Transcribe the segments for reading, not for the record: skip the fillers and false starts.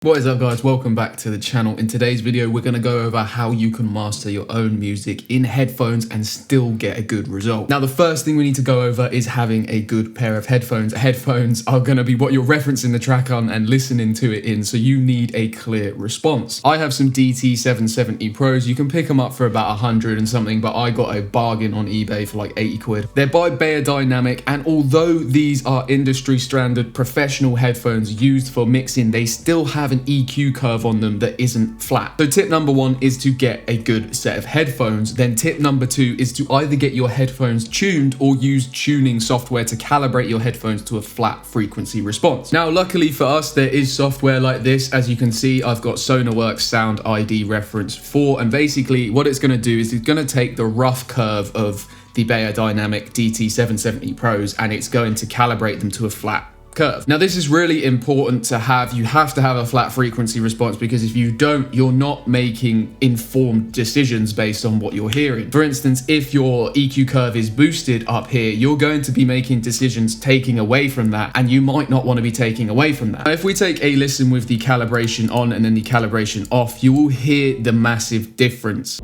What is up, guys? Welcome back to the channel. In today's video we're going to go over how you can master your own music in headphones and still get a good result. Now the first thing we need to go over is having a good pair of headphones. Headphones are going to be what you're referencing the track on and listening to it in, so you need a clear response. I have some DT770 Pros. You can pick them up for about 100 and something, but I got a bargain on eBay for like 80 quid. They're by Dynamic, and although these are industry standard professional headphones used for mixing, they still have an EQ curve on them that isn't flat. So tip number one is to get a good set of headphones. Then tip number two is to either get your headphones tuned or use tuning software to calibrate your headphones to a flat frequency response. Now, luckily for us, there is software like this. As you can see, I've got SonarWorks Sound ID Reference 4, and basically what it's going to do is it's going to take the rough curve of the Dynamic DT770 Pros and it's going to calibrate them to a flat curve. Now this is really important to have. You have to have a flat frequency response, because if you don't, you're not making informed decisions based on what you're hearing. For instance, if your EQ curve is boosted up here, you're going to be making decisions taking away from that, and you might not want to be taking away from that. Now, if we take a listen with the calibration on and then the calibration off, you will hear the massive difference.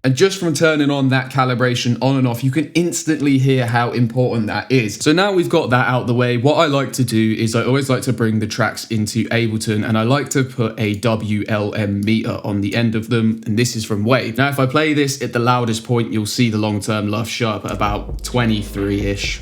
And just from turning on that calibration on and off, you can instantly hear how important that is. So now we've got that out the way, what I like to do is I always like to bring the tracks into Ableton, and I like to put a WLM meter on the end of them, and this is from Wave. Now if I play this at the loudest point, you'll see the long-term luff sharp at about 23-ish.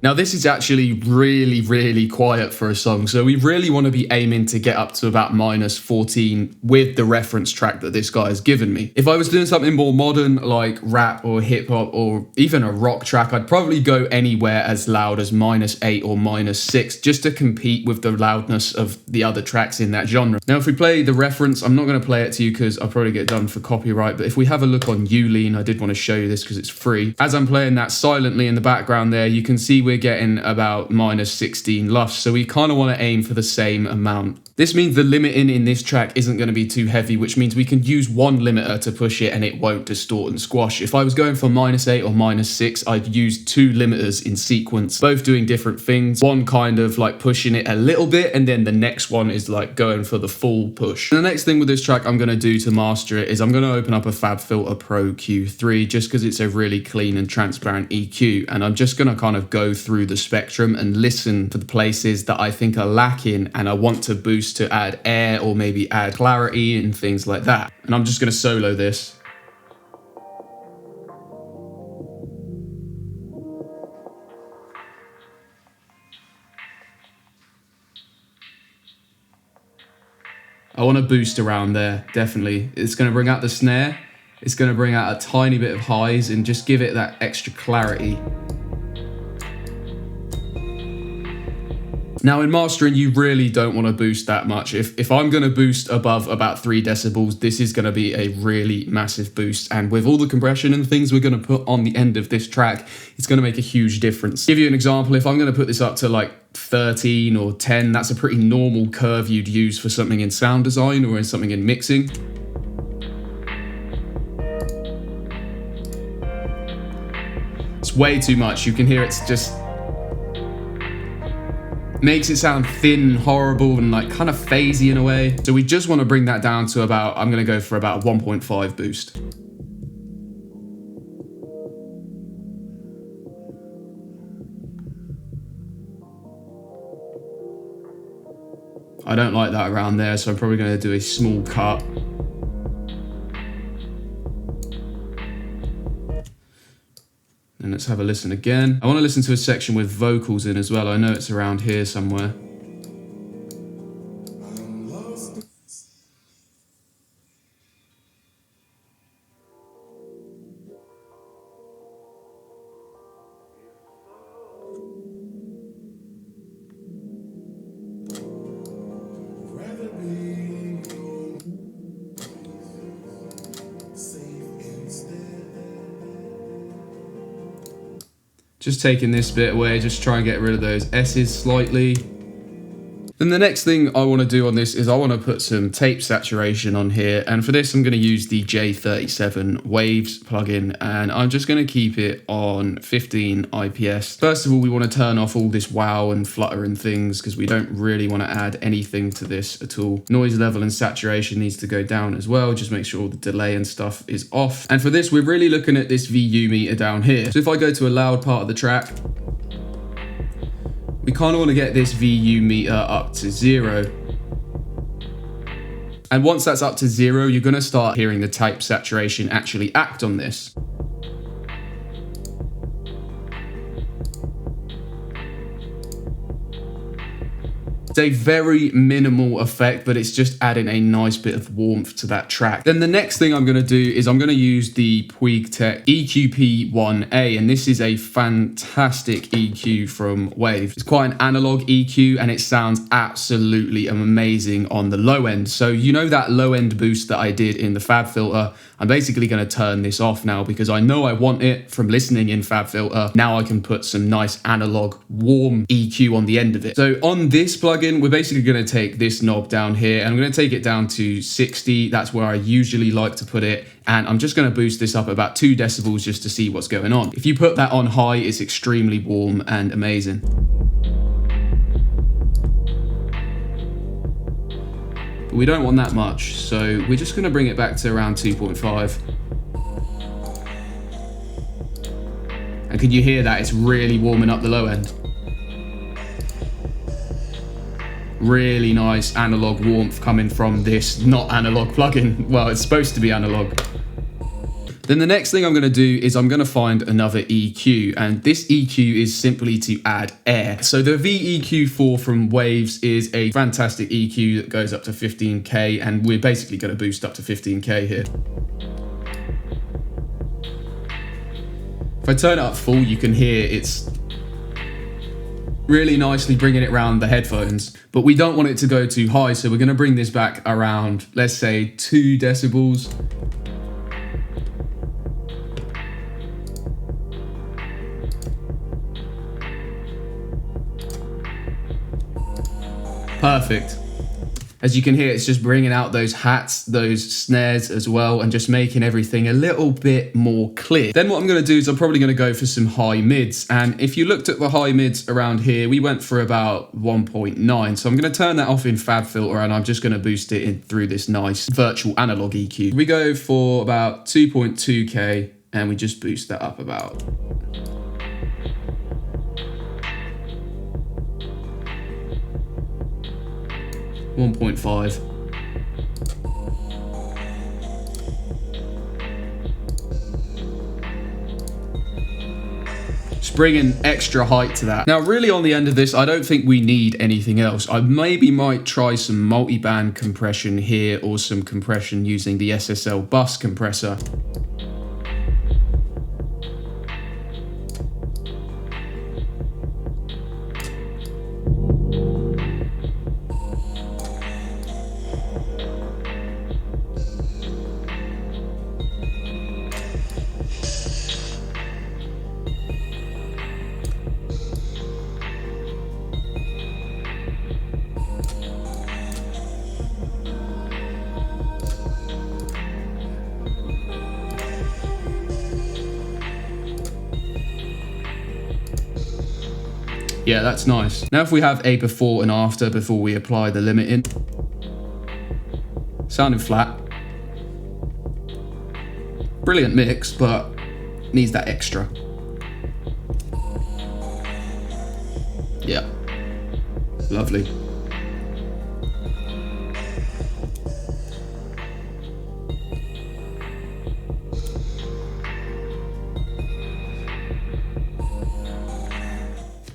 Now this is actually really quiet for a song, so we really want to be aiming to get up to about -14 with the reference track that this guy has given me. If I was doing something more modern like rap or hip hop or even a rock track, I'd probably go anywhere as loud as -8 or -6 just to compete with the loudness of the other tracks in that genre. Now if we play the reference, I'm not going to play it to you because I'll probably get done for copyright, but if we have a look on Ulean, I did want to show you this because it's free. As I'm playing that silently in the background there, you can see we're getting about -16 lufs, so we kind of want to aim for the same amount. This means the limiting in this track isn't going to be too heavy, which means we can use one limiter to push it and it won't distort and squash. If I was going for -8 or -6, I'd use two limiters in sequence, both doing different things. One kind of like pushing it a little bit, and then the next one is like going for the full push. And the next thing with this track I'm going to do to master it is I'm going to open up a FabFilter Pro Q3 just because it's a really clean and transparent EQ, and I'm just going to kind of go through the spectrum and listen for the places that I think are lacking and I want to boost to add air or maybe add clarity and things like that. And I'm just going to solo this. I want to boost around there, definitely. It's going to bring out the snare. It's going to bring out a tiny bit of highs and just give it that extra clarity. Now in mastering, you really don't want to boost that much. If I'm going to boost above about 3 decibels, this is going to be a really massive boost. And with all the compression and things we're going to put on the end of this track, it's going to make a huge difference. To give you an example, if I'm going to put this up to like 13 or 10, that's a pretty normal curve you'd use for something in sound design or in something in mixing. It's way too much. You can hear it's just makes it sound thin, horrible, and like kind of phasey in a way. So we just want to bring that down to about, I'm going to go for about 1.5 boost. I don't like that around there, so I'm probably going to do a small cut. And let's have a listen again. I want to listen to a section with vocals in as well. I know it's around here somewhere. Just taking this bit away, just try and get rid of those S's slightly. Then the next thing I want to do on this is I want to put some tape saturation on here, and for this I'm going to use the J37 Waves plugin, and I'm just going to keep it on 15 IPS. First of all, we want to turn off all this wow and flutter and things because we don't really want to add anything to this at all. Noise level and saturation needs to go down as well, just make sure all the delay and stuff is off. And for this, we're really looking at this VU meter down here. So if I go to a loud part of the track, we kind of want to get this VU meter up to 0. And once that's up to 0, you're going to start hearing the tape saturation actually act on this. It's a very minimal effect, but it's just adding a nice bit of warmth to that track. Then the next thing I'm going to do is I'm going to use the Puig Tech EQP1A, and this is a fantastic EQ from Waves. It's quite an analog EQ, and it sounds absolutely amazing on the low end. So you know that low end boost that I did in the FabFilter? I'm basically going to turn this off now because I know I want it from listening in FabFilter. Now I can put some nice analog warm EQ on the end of it. So on this plugin, we're basically going to take this knob down here and I'm going to take it down to 60. That's where I usually like to put it. And I'm just going to boost this up about 2 decibels just to see what's going on. If you put that on high, it's extremely warm and amazing. But we don't want that much, so we're just going to bring it back to around 2.5. And can you hear that? It's really warming up the low end. Really nice analog warmth coming from this not analog plugin. Well, it's supposed to be analog. Then the next thing I'm going to do is I'm going to find another EQ, and this EQ is simply to add air. So the VEQ4 from Waves is a fantastic EQ that goes up to 15K, and we're basically going to boost up to 15K here. If I turn it up full, you can hear it's really nicely bringing it around the headphones, but we don't want it to go too high, so we're going to bring this back around, let's say 2 decibels. Perfect. As you can hear, it's just bringing out those hats, those snares as well, and just making everything a little bit more clear. Then what I'm going to do is I'm probably going to go for some high mids. And if you looked at the high mids around here, we went for about 1.9. So I'm going to turn that off in FabFilter, and I'm just going to boost it in through this nice virtual analog EQ. We go for about 2.2K, and we just boost that up about 1.5. Just bringing extra height to that. Now, really on the end of this, I don't think we need anything else. I maybe might try some multiband compression here or some compression using the SSL bus compressor. Yeah, that's nice. Now if we have a before and after before we apply the limit in. Sounding flat. Brilliant mix, but needs that extra. Yeah. Lovely.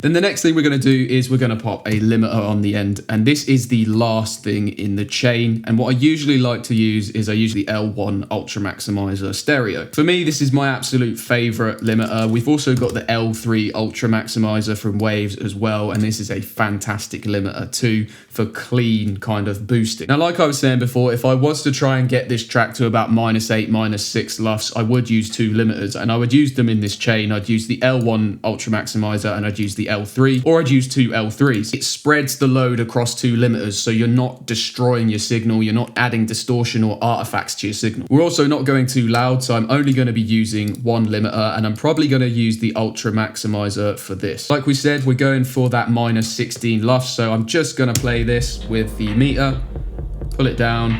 Then the next thing we're going to do is we're going to pop a limiter on the end, and this is the last thing in the chain. And what I usually like to use is I use the L1 Ultra Maximizer stereo. For me, this is my absolute favorite limiter. We've also got the L3 Ultra Maximizer from Waves as well, and this is a fantastic limiter too for clean kind of boosting. Now, like I was saying before, if I was to try and get this track to about -8, -6 LUFS, I would use two limiters, and I would use them in this chain. I'd use the L1 Ultra Maximizer and I'd use the L3, or I'd use two L3s. It spreads the load across two limiters, so you're not destroying your signal, you're not adding distortion or artifacts to your signal. We're also not going too loud, so I'm only going to be using one limiter, and I'm probably going to use the Ultra Maximizer for this. Like we said, we're going for that -16 LUFS, so I'm just going to play this with the meter, pull it down.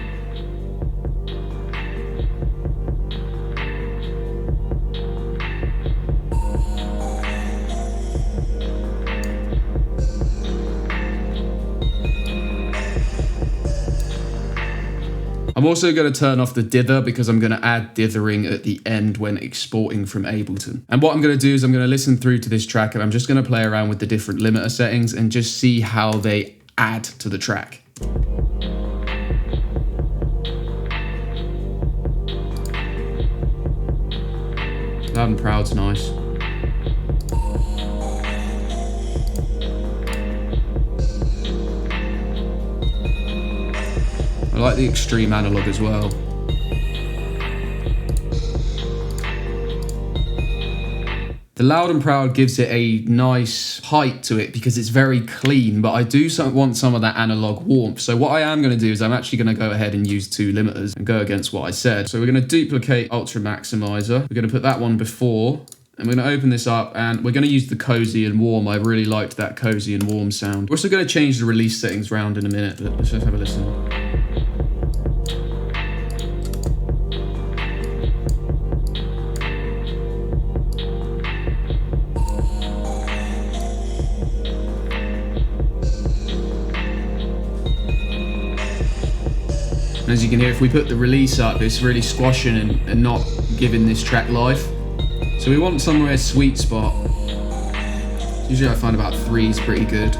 I'm also going to turn off the dither because I'm going to add dithering at the end when exporting from Ableton. And what I'm going to do is I'm going to listen through to this track, and I'm just going to play around with the different limiter settings and just see how they add to the track. Loud and Proud's nice. I like the extreme analog as well. The Loud and Proud gives it a nice height to it because it's very clean, but I do want some of that analog warmth. So what I am going to do is I'm actually going to go ahead and use two limiters and go against what I said. So we're going to duplicate Ultra Maximizer. We're going to put that one before, and we're going to open this up, and we're going to use the cozy and warm. I really liked that cozy and warm sound. We're also going to change the release settings around in a minute, but let's just have a listen. As you can hear, if we put the release up, it's really squashing and not giving this track life. So we want somewhere sweet spot. Usually I find about 3 is pretty good.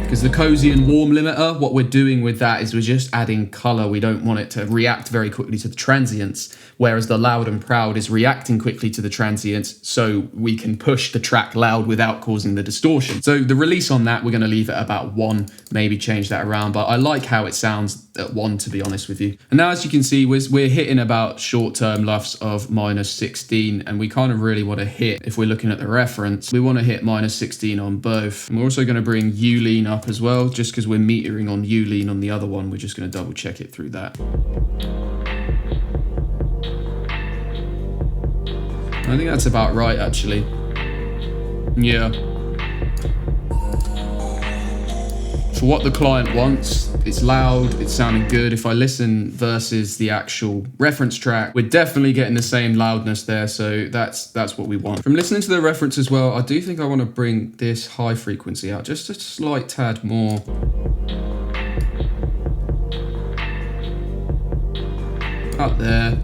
Because the cozy and warm limiter, what we're doing with that is we're just adding color. We don't want it to react very quickly to the transients, whereas the Loud and Proud is reacting quickly to the transients, so we can push the track loud without causing the distortion. So the release on that, we're going to leave it about 1, maybe change that around, but I like how it sounds at 1, to be honest with you. And now, as you can see, we're hitting about short-term LUFS of -16, and we kind of really want to hit, if we're looking at the reference, we want to hit -16 on both. And we're also going to bring U-lean up as well, just because we're metering on U-lean on the other one. We're just going to double check it through that. I think that's about right, actually. Yeah. For what the client wants, it's loud, it's sounding good. If I listen versus the actual reference track, we're definitely getting the same loudness there, so that's what we want. From listening to the reference as well, I do think I want to bring this high frequency out just a slight tad more. Up there.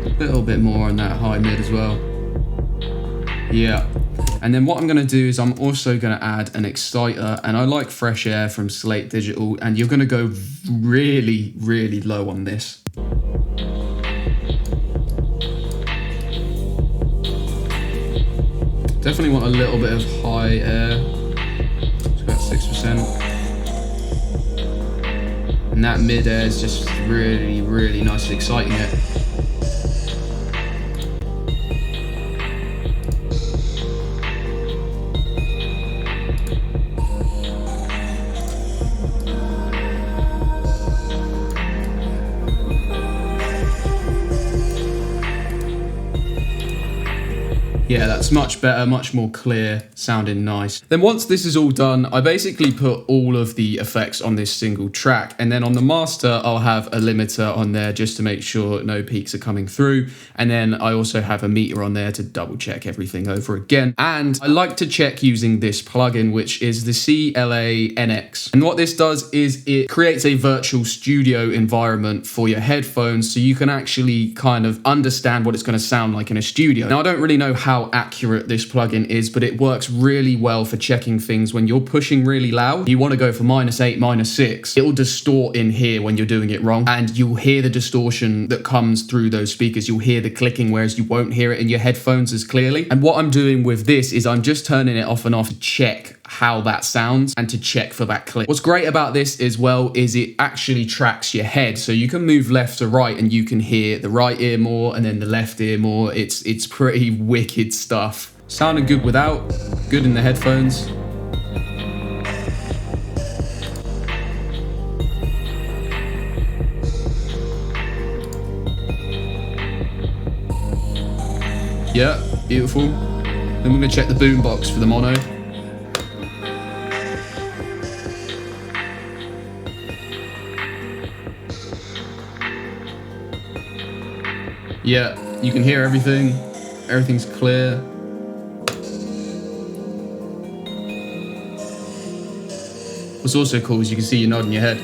A little bit more on that high mid as well. Yeah. And then what I'm going to do is I'm also going to add an exciter, and I like Fresh Air from Slate Digital, and you're going to go really, really low on this. Definitely want a little bit of high air. It's about 6%. And that mid air is just really, really nicely exciting it. Yeah, that's much better, much more clear, sounding nice. Then once this is all done, I basically put all of the effects on this single track. And then on the master, I'll have a limiter on there just to make sure no peaks are coming through. And then I also have a meter on there to double check everything over again. And I like to check using this plugin, which is the CLA-NX. And what this does is it creates a virtual studio environment for your headphones so you can actually kind of understand what it's going to sound like in a studio. Now, I don't really know how accurate this plugin is, but it works really well for checking things when you're pushing really loud. You want to go for -8, -6. It will distort in here when you're doing it wrong, and you'll hear the distortion that comes through those speakers. You'll hear the clicking, whereas you won't hear it in your headphones as clearly. And what I'm doing with this is I'm just turning it off and off to check how that sounds and to check for that click. What's great about this as well is it actually tracks your head, so you can move left to right and you can hear the right ear more and then the left ear more. It's pretty wicked stuff. Sounding good without, good in the headphones. Yeah, beautiful. Then we're gonna check the boombox for the mono. Yeah, you can hear everything. Everything's clear. What's also cool is you can see you nodding your head.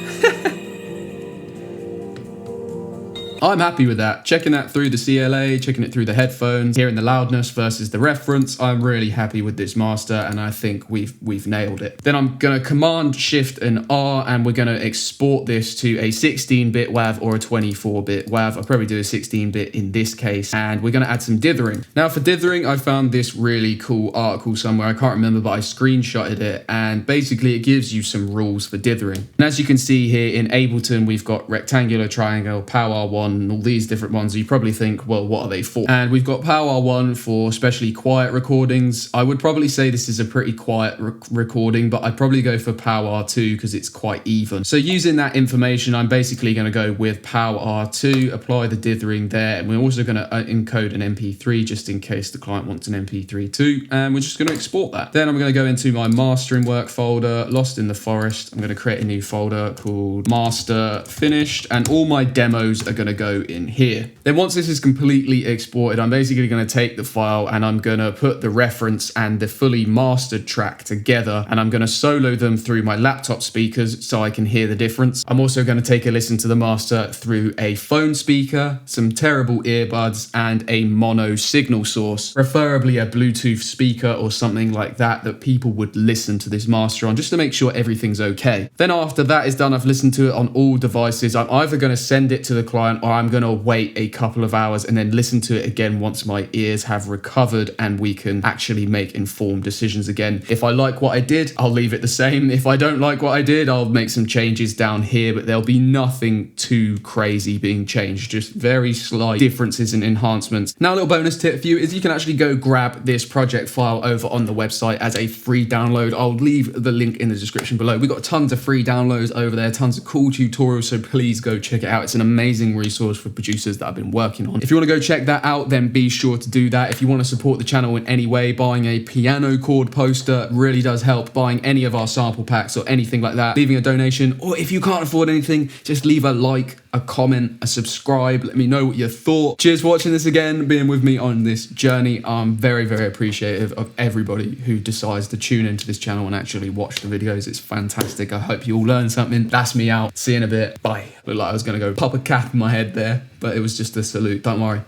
I'm happy with that. Checking that through the CLA, checking it through the headphones, hearing the loudness versus the reference. I'm really happy with this master, and I think we've nailed it. Then I'm gonna Command Shift and R, and we're gonna export this to a 16-bit WAV or a 24-bit WAV. I'll probably do a 16-bit in this case, and we're gonna add some dithering. Now for dithering, I found this really cool article somewhere. I can't remember, but I screenshotted it, and basically it gives you some rules for dithering. And as you can see here in Ableton, we've got rectangular, triangle, power 1, and all these different ones. You probably think, well, what are they for? And we've got power 1 for especially quiet recordings. I would probably say this is a pretty quiet recording, but I'd probably go for power 2 because it's quite even. So using that information, I'm basically going to go with power 2, apply the dithering there, and we're also going to encode an MP3 just in case the client wants an MP3 too, and we're just going to export that. Then I'm going to go into my mastering work folder, Lost in the Forest. I'm going to create a new folder called Master Finished, and all my demos are going to go in here. Then once this is completely exported, I'm basically going to take the file and I'm going to put the reference and the fully mastered track together, and I'm going to solo them through my laptop speakers so I can hear the difference. I'm also going to take a listen to the master through a phone speaker, some terrible earbuds, and a mono signal source, preferably a Bluetooth speaker or something like that people would listen to this master on, just to make sure everything's okay. Then after that is done, I've listened to it on all devices. I'm either going to send it to the client or I'm going to wait a couple of hours and then listen to it again once my ears have recovered and we can actually make informed decisions again. If I like what I did, I'll leave it the same. If I don't like what I did, I'll make some changes down here, but there'll be nothing too crazy being changed, just very slight differences and enhancements. Now, a little bonus tip for you is you can actually go grab this project file over on the website as a free download. I'll leave the link in the description below. We've got tons of free downloads over there, tons of cool tutorials, so please go check it out. It's an amazing resource for producers that I've been working on. If you want to go check that out, then be sure to do that. If you want to support the channel in any way, buying a piano chord poster really does help. Buying any of our sample packs or anything like that, leaving a donation, or if you can't afford anything, just leave a like, a comment, a subscribe. Let me know what you thought. Cheers for watching this again, being with me on this journey. I'm very, very appreciative of everybody who decides to tune into this channel and actually watch the videos. It's fantastic. I hope you all learned something. That's me out. See you in a bit. Bye. Looked like I was going to go pop a cap in my head there, but it was just a salute. Don't worry.